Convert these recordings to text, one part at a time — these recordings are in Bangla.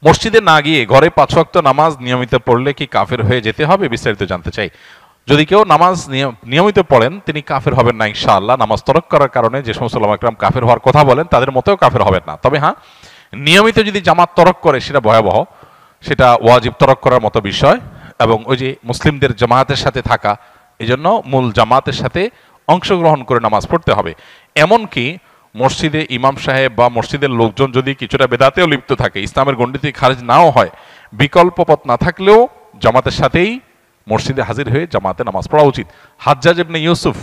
মসজিদে না গিয়ে ঘরে 5 ওয়াক্ত নামাজ নিয়মিত পড়লে কি কাফের হয়ে যেতে হবে? বিস্তারিত জানতে চাই। যদি কেউ নামাজ নিয়মিত পড়েন তিনি কাফের হবেন না ইনশাআল্লাহ। নামাজ তরক করার কারণে যে সমস্ত উলামা ইকরাম কাফের হওয়ার কথা বলেন তাদের মতেও কাফের হবেন না। তবে হ্যাঁ, নিয়মিত যদি জামাত তরক করে সেটা ভয়াবহ, সেটা ওয়াজিব তরক করার মতো বিষয়। এবং ওই যে মুসলিমদের জামাতের সাথে থাকা, এই জন্য মূল জামাতের সাথে অংশগ্রহণ করে নামাজ পড়তে হবে। এমনকি মসজিদে ইমাম সাহেব বা মসজিদের লোকজন যদি কিছুটা বেদাতেও লিপ্ত থাকে, ইসলামের গণ্ডিতে খারিজ নাও হয়, বিকল্প পথ না থাকলেও জামাতের সাথেই মসজিদে হাজির হয়ে জামাতে নামাজ পড়া উচিত। হাজ্জাজ ইবনে ইউসুফ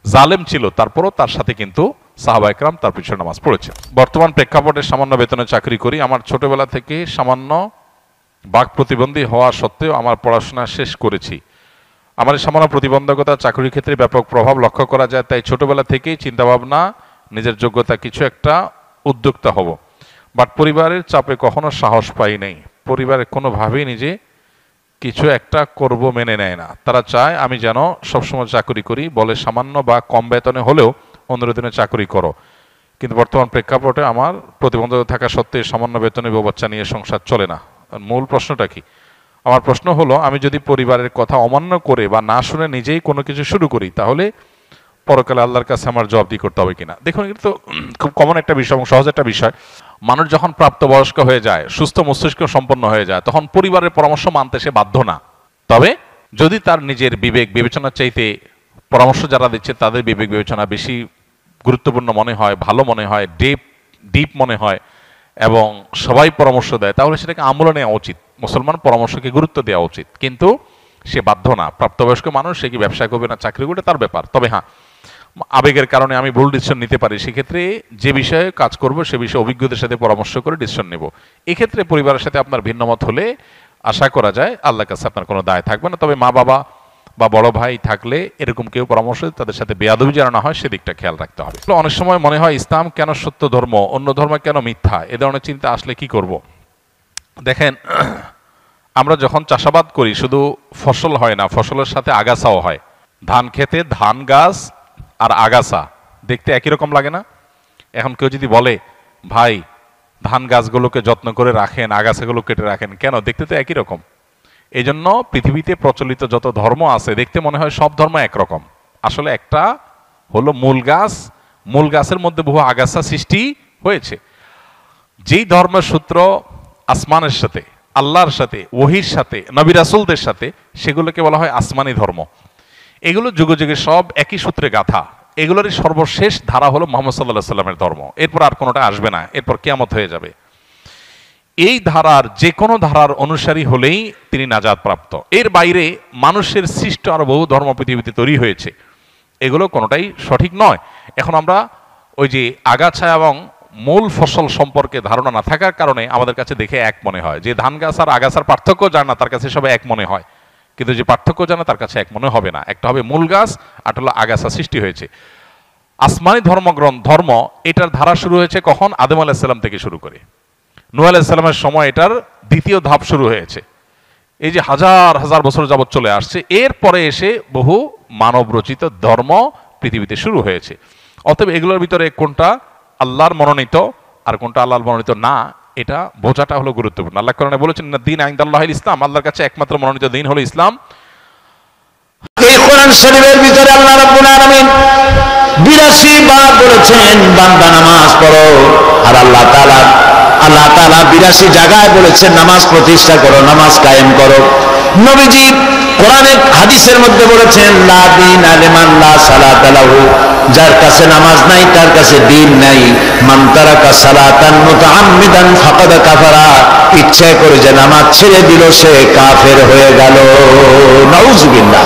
জালেম ছিল, তারপরও তার সাথে কিন্তু সাহাবা ইকরাম তার পিছনে নামাজ পড়েছে। বর্তমান প্রেক্ষাপটে সামান্য বেতনে চাকরি করি। আমার ছোটবেলা থেকে সামান্য বাক প্রতিবন্ধী হওয়া সত্ত্বেও আমার পড়াশোনা শেষ করেছি। আমার এই সামান্য প্রতিবন্ধকতা চাকরির ক্ষেত্রে ব্যাপক প্রভাব লক্ষ্য করা যায়, তাই ছোটবেলা থেকেই চিন্তাভাবনা নিজের যোগ্যতা কিছু একটা উদ্যোক্তা হব, বাট পরিবারের চাপে কখনো সাহস পাই নাই। পরিবারের কোনোভাবেই নিজে কিছু একটা করব মেনে নেয় না। তারা চায় আমি যেন সবসময় চাকরি করি, বলে সামান্য বা কম বেতনে হলেও অনুরোধনে চাকরি করো। কিন্তু বর্তমান প্রেক্ষাপটে আমার প্রতিবন্ধকতা থাকা সত্ত্বে সামান্য বেতনে বউ বাচ্চা নিয়ে সংসার চলে না। মূল প্রশ্নটা কি? আমার প্রশ্ন হলো, আমি যদি পরিবারের কথা অমান্য করে বা না শুনে নিজেই কোনো কিছু শুরু করি, তাহলে পরকালে আল্লাহর কাছে আমার জবাবদিহি করতে হবে কিনা? দেখুন, এটা তো খুব কমন একটা বিষয় এবং সহজ একটা বিষয়। মানুষ যখন প্রাপ্তবয়স্ক হয়ে যায়, সুস্থ মস্তিষ্ক সম্পন্ন হয়ে যায়, তখন পরিবারের পরামর্শ মানতে সে বাধ্য না। তবে যদি তার নিজের বিবেক বিবেচনার চাইতে পরামর্শ যারা দিচ্ছে তাদের বিবেক বিবেচনা বেশি গুরুত্বপূর্ণ মনে হয়, ভালো মনে হয়, ডিপ মনে হয় এবং সবাই পরামর্শ দেয়, তাহলে সেটাকে আমলে নেওয়া উচিত। মুসলমান পরামর্শকে গুরুত্ব দেওয়া উচিত, কিন্তু সে বাধ্য না। প্রাপ্তবয়স্ক মানুষ, সে কি ব্যবসা করবে না চাকরি করবে তার ব্যাপার। তবে হ্যাঁ, আবেগের কারণে আমি ভুল ডিসিশন নিতে পারি, সেক্ষেত্রে যে বিষয়ে কাজ করব সে বিষয়ে অভিজ্ঞদের সাথে পরামর্শ করে ডিসিশন নেব। এক্ষেত্রে পরিবারের সাথে আপনার ভিন্নমত হলে আশা করা যায় আল্লাহর কাছে আপনার কোনো দায় থাকবে না। তবে মা বাবা বা বড় ভাই থাকলে এরকম কেউ পরামর্শ তাদের সাথে বেয়াদবি যেন না হয় সেদিকটা খেয়াল রাখতে হবে। অনেক সময় মনে হয় ইসলাম কেন সত্য ধর্ম, অন্য ধর্ম কেন মিথ্যা, এ ধরনের চিন্তা আসলে কি করব? দেখেন, আমরা যখন চাষাবাদ করি শুধু ফসল হয় না, ফসলের সাথে আগাছাও হয়। ধান খেতে ধান গাছ আর আগাছা দেখতে একই রকম লাগে না? এখন কেউ যদি বলে ভাই ধান গাছগুলোকে যত্ন করে রাখেন, আগাছাগুলো কেটে রাখেন, কেন? দেখতে তো একই রকম। এই জন্য পৃথিবীতে প্রচলিত যত ধর্ম আছে দেখতে মনে হয় সব ধর্ম একরকম। আসলে একটা হলো মূল গাছ, মূল গাছের মধ্যে বহু আগাছা সৃষ্টি হয়েছে। যেই ধর্মের সূত্র আসমানের সাথে, আল্লাহর সাথে, ওহির সাথে, নবী রাসূলদের সাথে, সেগুলোকে বলা হয় আসমানি ধর্ম। এগুলো যুগে যুগে সব একই সূত্রে গাথা। এগুলোরই সর্বশেষ ধারা হলো মুহাম্মদ সাল্লাল্লাহু আলাইহি সাল্লামের ধর্ম। এরপর আর কোনোটা আসবে না, এরপর কিয়ামত হয়ে যাবে। এই ধারার যে কোনো ধারার অনুসারী হলেই তিনি নাজাত প্রাপ্ত। এর বাইরে মানুষের সৃষ্ট আরো বহু ধর্ম পৃথিবীতে তৈরি হয়েছে, এগুলো কোনোটাই সঠিক নয়। এখন আমরা ওই যে আগাছা এবং মূল ফসল সম্পর্কে ধারণা না থাকার কারণে আমাদের কাছে দেখে এক মনে হয়, যে ধান গাছ আর আগাছার পার্থক্য জানে না তার কাছে সবাই এক মনে হয়, কিন্তু যে পার্থক্য জানে তার কাছে এক মনে হবে না। একটা হবে মূল গাছ, আর হলো আগাছা সৃষ্টি হয়েছে। আসমানি ধর্ম এটার ধারা শুরু হয়েছে কখন? আদম আলাইহিস সালাম থেকে শুরু করে নূহ আলাইহিস সালামের সময় এটার দ্বিতীয় ধাপ শুরু হয়েছে। এই যে হাজার হাজার বছর যাবত চলে আসছে, এরপরে এসে বহু মানব রচিত ধর্ম পৃথিবীতে শুরু হয়েছে। অতএব এগুলোর ভিতরে কোনটা আল্লাহর মনোনীত আর কোনটা আল্লাহর মনোনীত না, এটা বোঝাটা হলো গুরুত্বপূর্ণ। আল্লাহ কোরআনে বলেছেন দ্বীন ইনদাল্লাহিল ইসলাম, আল্লাহর কাছে একমাত্র মনোনীত দ্বীন হলো ইসলাম। এই কোরআন শরীফের ভিতরে আল্লাহ রাব্বুল আলামিন 82 বার বলেছেন বান্দা নামাজ পড়ো, আর আল্লাহ তাআলা 82 জায়গায় বলেছেন নামাজ প্রতিষ্ঠা করো, নামাজ কায়েম করো। নবীজি কোরআনে হাদিসের মধ্যে বলেছেন লা দীনা লিমান লা সালাতা লাহু, যার কাছে নামাজ নাই তার কাছে দ্বীন নাই। মান তারাকা সালাতান মুতাআম্মিদান ফাকাদ কাফারা, ইচ্ছা করে যে নামাজ ছেড়ে দিল সে কাফের হয়ে গেল। নাউযুবিল্লাহ।